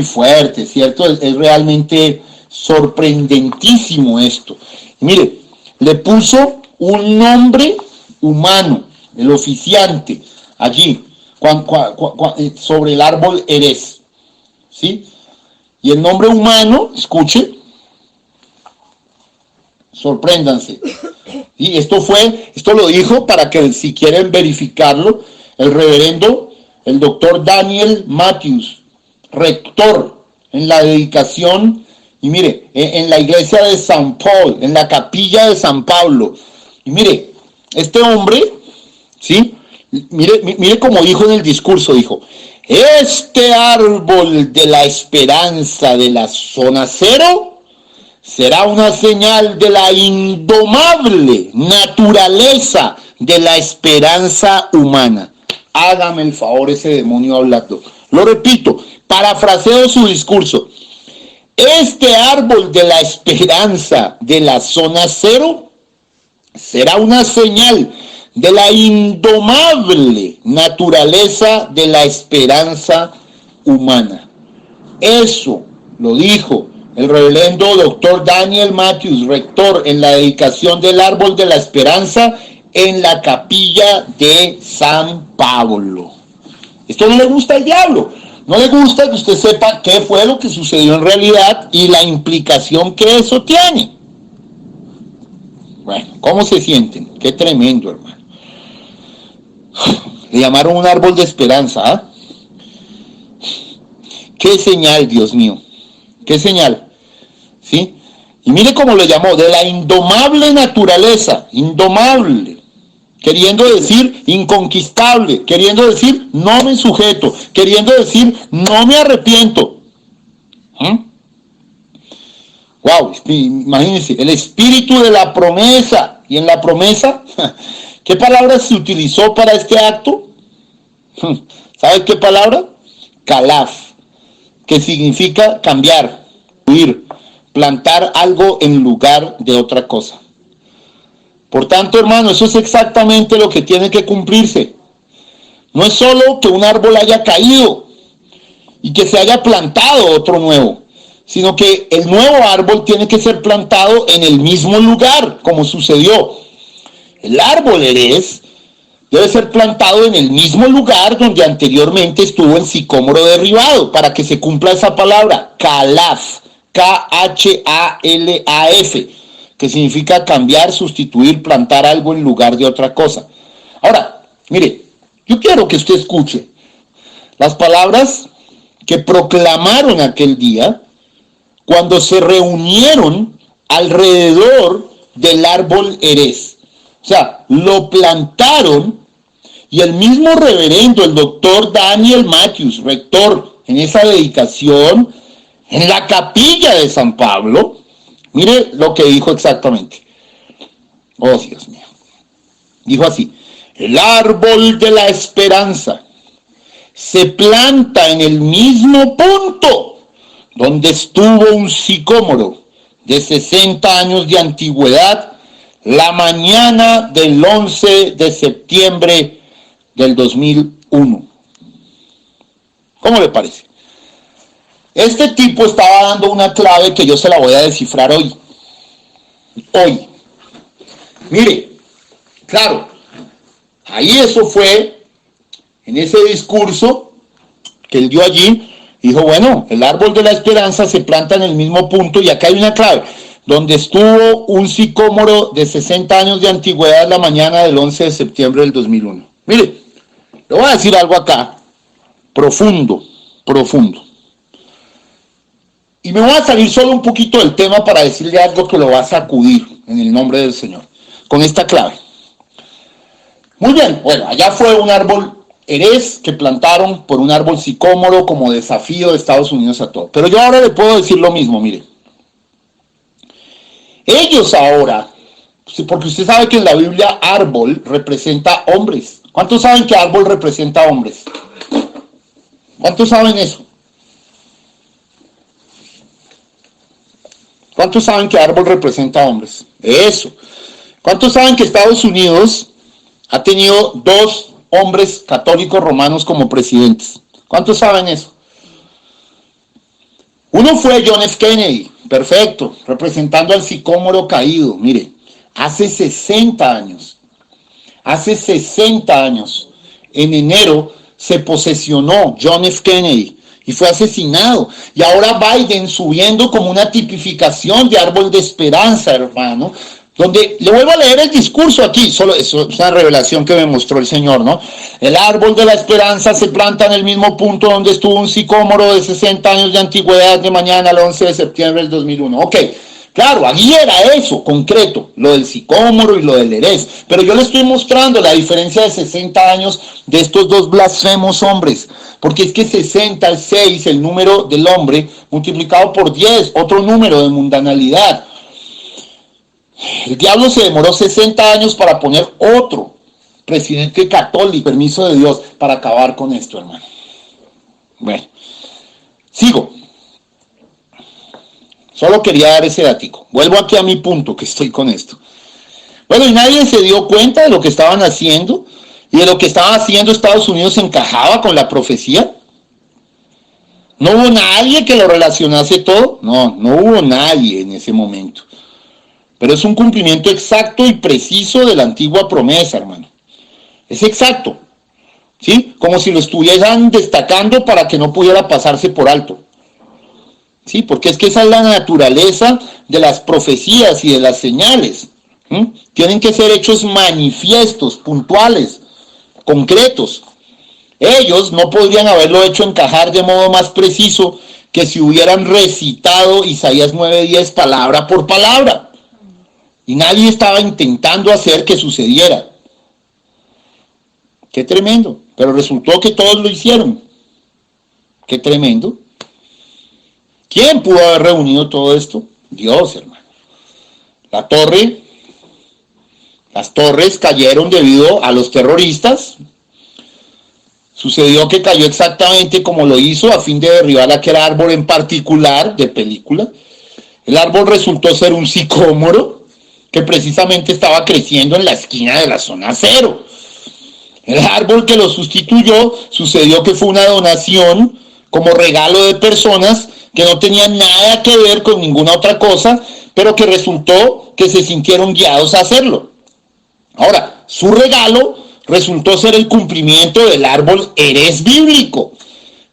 fuerte, ¿cierto? Es realmente sorprendentísimo esto. Mire, le puso un nombre humano, el oficiante, allí, sobre el árbol Erez, ¿sí? Y el nombre humano, escuche, sorpréndanse. Y esto lo dijo para que si quieren verificarlo, el reverendo, el doctor Daniel Matthews, rector en la dedicación, y mire, en la iglesia de San Paul, en la capilla de San Pablo. Y mire, este hombre, ¿sí? Mire cómo dijo en el discurso, dijo, este árbol de la esperanza de la zona cero será una señal de la indomable naturaleza de la esperanza humana. Hágame el favor ese demonio hablando. Lo repito, parafraseo su discurso. Este árbol de la esperanza de la zona cero será una señal de la indomable naturaleza de la esperanza humana. Eso lo dijo el reverendo doctor Daniel Matthews, rector en la dedicación del árbol de la esperanza en la capilla de San Pablo. Esto no le gusta al diablo, no le gusta que usted sepa qué fue lo que sucedió en realidad y la implicación que eso tiene. Bueno, ¿cómo se sienten? Qué tremendo, hermano. Le llamaron un árbol de esperanza, ¿eh? Qué señal, Dios mío, qué señal. ¿Sí? Y mire cómo lo llamó, de la indomable naturaleza, indomable, queriendo decir inconquistable, queriendo decir no me sujeto, queriendo decir no me arrepiento. Wow, imagínense, el espíritu de la promesa. Y en la promesa, ¿qué palabra se utilizó para este acto? ¿Sabe qué palabra? Calaf, que significa cambiar, huir, plantar algo en lugar de otra cosa. Por tanto, hermano, eso es exactamente lo que tiene que cumplirse. No es solo que un árbol haya caído y que se haya plantado otro nuevo, sino que el nuevo árbol tiene que ser plantado en el mismo lugar, como sucedió. El árbol Erez debe ser plantado en el mismo lugar donde anteriormente estuvo el sicómoro derribado, para que se cumpla esa palabra, Calaf. K-H-A-L-A-F, que significa cambiar, sustituir, plantar algo en lugar de otra cosa. Ahora, mire, yo quiero que usted escuche las palabras que proclamaron aquel día cuando se reunieron alrededor del árbol Erez. O sea, lo plantaron y el mismo reverendo, el doctor Daniel Matthews, rector en esa dedicación, en la capilla de San Pablo, mire lo que dijo exactamente. Oh, Dios mío. Dijo así, el árbol de la esperanza se planta en el mismo punto donde estuvo un sicómoro de 60 años de antigüedad la mañana del 11 de septiembre del 2001. ¿Cómo le parece? Este tipo estaba dando una clave que yo se la voy a descifrar hoy. Hoy. Mire, claro, ahí eso fue, en ese discurso que él dio allí, Dijo, bueno, el árbol de la esperanza se planta en el mismo punto y acá hay una clave. Donde estuvo un sicómoro de 60 años de antigüedad la mañana del 11 de septiembre del 2001. Mire, le voy a decir algo acá, profundo, profundo. Y me voy a salir solo un poquito del tema para decirle algo que lo va a sacudir en el nombre del Señor, con esta clave. Muy bien, bueno, allá fue un árbol Erez que plantaron por un árbol sicómoro como desafío de Estados Unidos a todo. Pero yo ahora le puedo decir lo mismo, mire. Ellos ahora, porque usted sabe que en la Biblia árbol representa hombres. ¿Cuántos saben que árbol representa hombres? ¿Cuántos saben eso? ¿Cuántos saben que árbol representa hombres? Eso. ¿Cuántos saben que Estados Unidos ha tenido 2 hombres católicos romanos como presidentes? ¿Cuántos saben eso? Uno fue John F. Kennedy, perfecto, representando al sicómoro caído. Mire, hace 60 años, en enero se posesionó John F. Kennedy y fue asesinado. Y ahora Biden subiendo como una tipificación de árbol de esperanza, hermano, donde le vuelvo a leer el discurso aquí, solo eso es una revelación que me mostró el Señor, ¿no? El árbol de la esperanza se planta en el mismo punto donde estuvo un sicómoro de 60 años de antigüedad de mañana al 11 de septiembre del 2001. Ok, claro, allí era eso, concreto, lo del sicómoro y lo del Erez, pero yo le estoy mostrando la diferencia de 60 años de estos 2 blasfemos hombres, porque es que 60 es 6, el número del hombre, multiplicado por 10, otro número de mundanalidad. El diablo se demoró 60 años para poner otro presidente católico, permiso de Dios, para acabar con esto, hermano. Bueno, sigo. Solo quería dar ese datico. Vuelvo aquí a mi punto, que estoy con esto. Bueno, y nadie se dio cuenta de lo que estaban haciendo, y de lo que estaba haciendo Estados Unidos encajaba con la profecía. ¿No hubo nadie que lo relacionase todo? No hubo nadie en ese momento. Pero es un cumplimiento exacto y preciso de la antigua promesa, hermano. Es exacto. ¿Sí? Como si lo estuvieran destacando para que no pudiera pasarse por alto. ¿Sí? Porque es que esa es la naturaleza de las profecías y de las señales. Tienen que ser hechos manifiestos, puntuales, concretos. Ellos no podrían haberlo hecho encajar de modo más preciso que si hubieran recitado Isaías 9:10 palabra por palabra. Y nadie estaba intentando hacer que sucediera. Qué tremendo. Pero resultó que todos lo hicieron. Qué tremendo. ¿Quién pudo haber reunido todo esto? Dios, hermano. Las torres cayeron debido a los terroristas. Sucedió que cayó exactamente como lo hizo a fin de derribar aquel árbol en particular de película. El árbol resultó ser un sicómoro que precisamente estaba creciendo en la esquina de la zona cero. El árbol que lo sustituyó sucedió que fue una donación como regalo de personas que no tenían nada que ver con ninguna otra cosa, pero que resultó que se sintieron guiados a hacerlo. Ahora, su regalo resultó ser el cumplimiento del árbol Erez bíblico,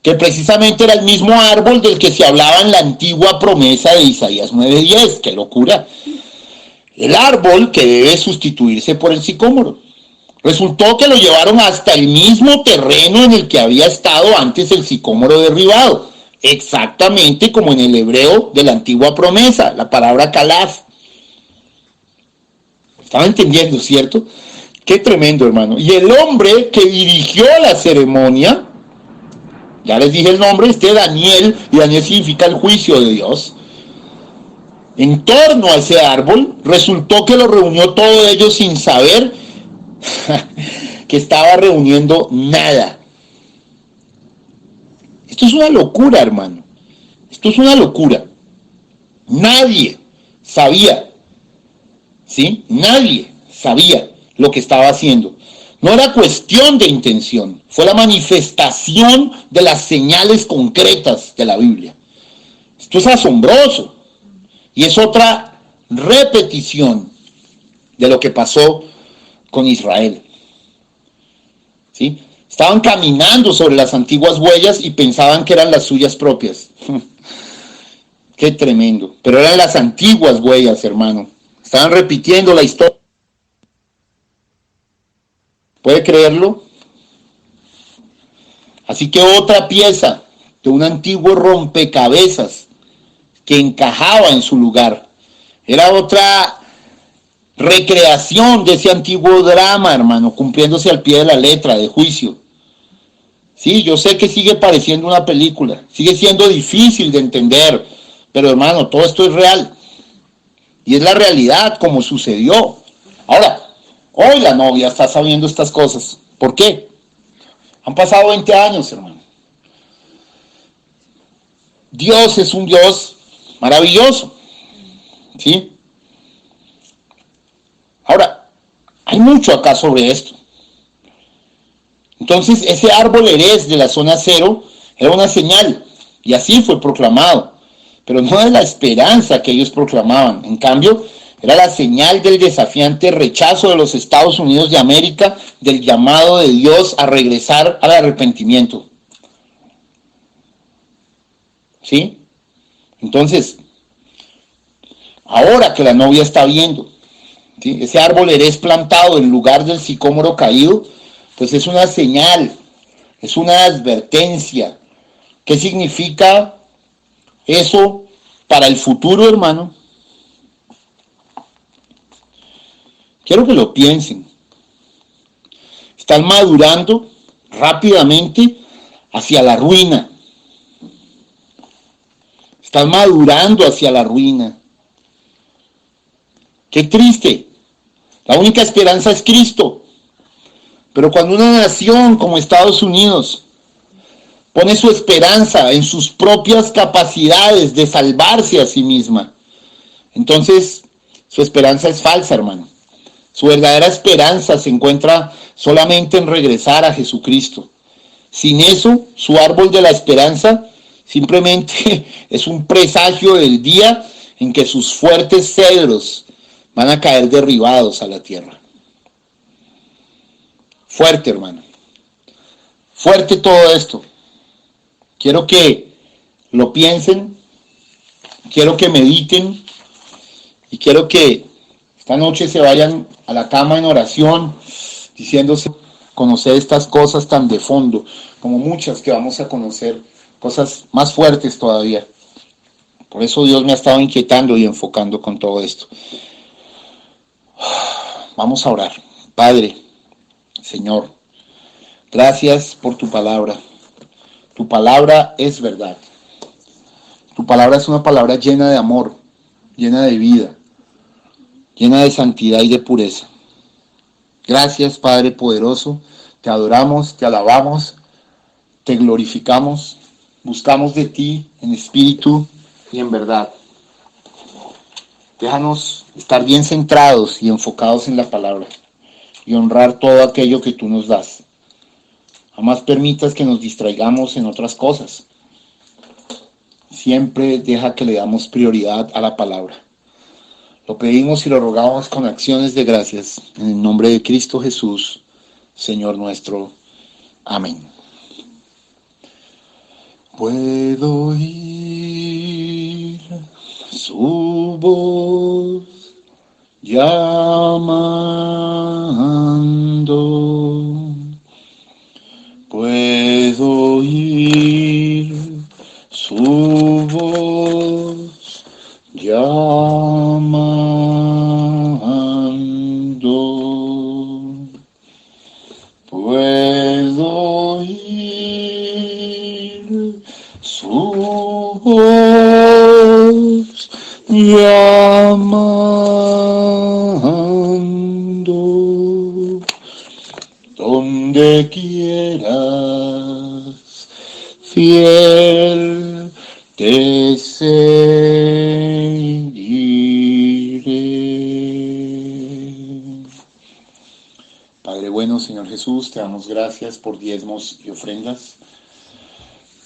que precisamente era el mismo árbol del que se hablaba en la antigua promesa de Isaías 9:10. ¡Qué locura! El árbol que debe sustituirse por el sicómoro. Resultó que lo llevaron hasta el mismo terreno en el que había estado antes el sicómoro derribado, exactamente como en el hebreo de la antigua promesa, la palabra calaf. ¿Estaban entendiendo, cierto? Qué tremendo, hermano. Y el hombre que dirigió la ceremonia, ya les dije el nombre, Daniel, y Daniel significa el juicio de Dios. En torno a ese árbol, resultó que lo reunió todo ello sin saber que estaba reuniendo nada. Esto es una locura, hermano. Esto es una locura. Nadie sabía, ¿sí? Nadie sabía lo que estaba haciendo. No era cuestión de intención, fue la manifestación de las señales concretas de la Biblia. Esto es asombroso. Y es otra repetición de lo que pasó con Israel. ¿Sí? Estaban caminando sobre las antiguas huellas y pensaban que eran las suyas propias. Qué tremendo. Pero eran las antiguas huellas, hermano. Estaban repitiendo la historia. ¿Puede creerlo? Así que otra pieza de un antiguo rompecabezas que encajaba en su lugar. Era otra recreación de ese antiguo drama, hermano, cumpliéndose al pie de la letra, de juicio. Sí, yo sé que sigue pareciendo una película, sigue siendo difícil de entender, pero hermano, todo esto es real. Y es la realidad como sucedió. Ahora, hoy la novia está sabiendo estas cosas. ¿Por qué? Han pasado 20 años, hermano. Dios es un Dios maravilloso, ¿sí? Ahora, hay mucho acá sobre esto. Entonces, ese árbol Erez de la zona cero era una señal, y así fue proclamado, pero no de la esperanza que ellos proclamaban. En cambio, era la señal del desafiante rechazo de los Estados Unidos de América del llamado de Dios a regresar al arrepentimiento. ¿Sí? Entonces, ahora que la novia está viendo, ¿sí?, ese árbol Erez plantado en lugar del sicómoro caído, pues es una señal, es una advertencia. ¿Qué significa eso para el futuro, hermano? Quiero que lo piensen. Están madurando rápidamente hacia la ruina. Están madurando hacia la ruina. Qué triste. La única esperanza es Cristo. Pero cuando una nación como Estados Unidos pone su esperanza en sus propias capacidades de salvarse a sí misma, entonces su esperanza es falsa, hermano. Su verdadera esperanza se encuentra solamente en regresar a Jesucristo. Sin eso, su árbol de la esperanza simplemente es un presagio del día en que sus fuertes cedros van a caer derribados a la tierra. Fuerte, hermano. Fuerte todo esto. Quiero que lo piensen, quiero que mediten y quiero que esta noche se vayan a la cama en oración, diciéndose, conocer estas cosas tan de fondo, como muchas que vamos a conocer, cosas más fuertes todavía. Por eso Dios me ha estado inquietando y enfocando con todo esto. Vamos a orar. Padre, Señor, gracias por tu palabra. Tu palabra es verdad. Tu palabra es una palabra llena de amor, llena de vida, llena de santidad y de pureza. Gracias, Padre poderoso. Te adoramos, te alabamos, te glorificamos. Buscamos de ti en espíritu y en verdad. Déjanos estar bien centrados y enfocados en la palabra y honrar todo aquello que tú nos das. Jamás permitas que nos distraigamos en otras cosas. Siempre deja que le damos prioridad a la palabra. Lo pedimos y lo rogamos con acciones de gracias en el nombre de Cristo Jesús, Señor nuestro. Amén. Puedo oír su voz llamando. Puedo oír su voz llamando. Puedo oír su voz llamando. Donde quieras, fiel te seguiré. Padre bueno, Señor Jesús, te damos gracias por diezmos y ofrendas.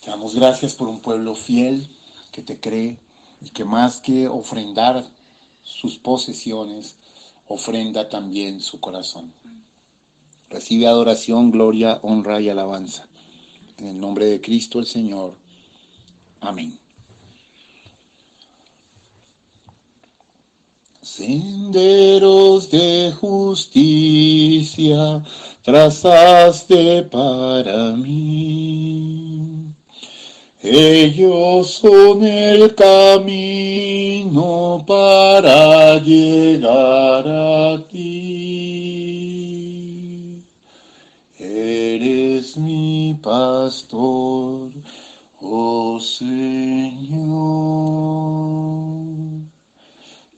Te damos gracias por un pueblo fiel que te cree y que más que ofrendar sus posesiones, ofrenda también su corazón. Recibe adoración, gloria, honra y alabanza. En el nombre de Cristo el Señor. Amén. Senderos de justicia trazaste para mí. Ellos son el camino para llegar a ti. Eres mi pastor, oh Señor.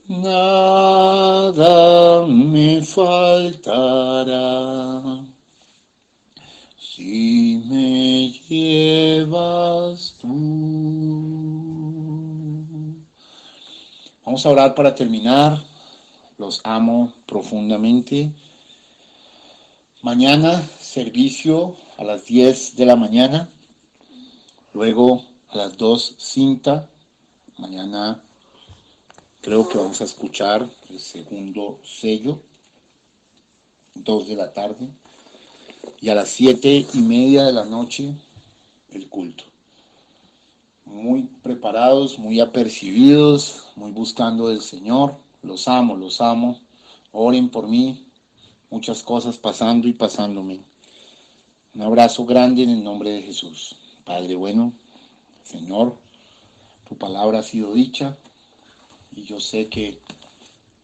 Nada me faltará si me llevas tú. Vamos a orar para terminar. Los amo profundamente. Mañana servicio a las 10 de la mañana. Luego a las 2 cinta. Mañana creo que vamos a escuchar el segundo sello. 2 de la tarde. Y a las 7:30 de la noche el culto. Muy preparados, muy apercibidos, muy buscando del Señor. Los amo, los amo. Oren por mí. Muchas cosas pasando y pasándome. Un abrazo grande en el nombre de Jesús. Padre bueno, Señor, tu palabra ha sido dicha y yo sé que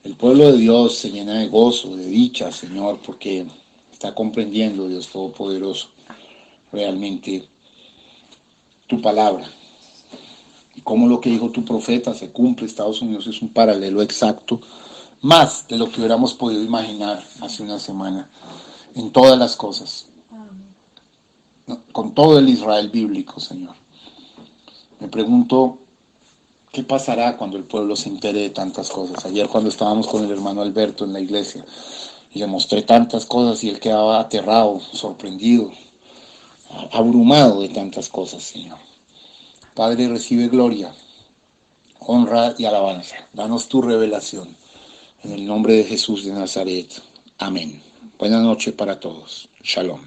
el pueblo de Dios se llena de gozo, de dicha, Señor, porque está comprendiendo, Dios Todopoderoso, realmente tu palabra. Y cómo lo que dijo tu profeta se cumple. Estados Unidos es un paralelo exacto, más de lo que hubiéramos podido imaginar hace una semana, en todas las cosas. Con todo el Israel bíblico, Señor. Me pregunto, ¿qué pasará cuando el pueblo se entere de tantas cosas? Ayer cuando estábamos con el hermano Alberto en la iglesia, y le mostré tantas cosas y él quedaba aterrado, sorprendido, abrumado de tantas cosas, Señor. Padre, recibe gloria, honra y alabanza. Danos tu revelación. En el nombre de Jesús de Nazaret. Amén. Buenas noches para todos. Shalom.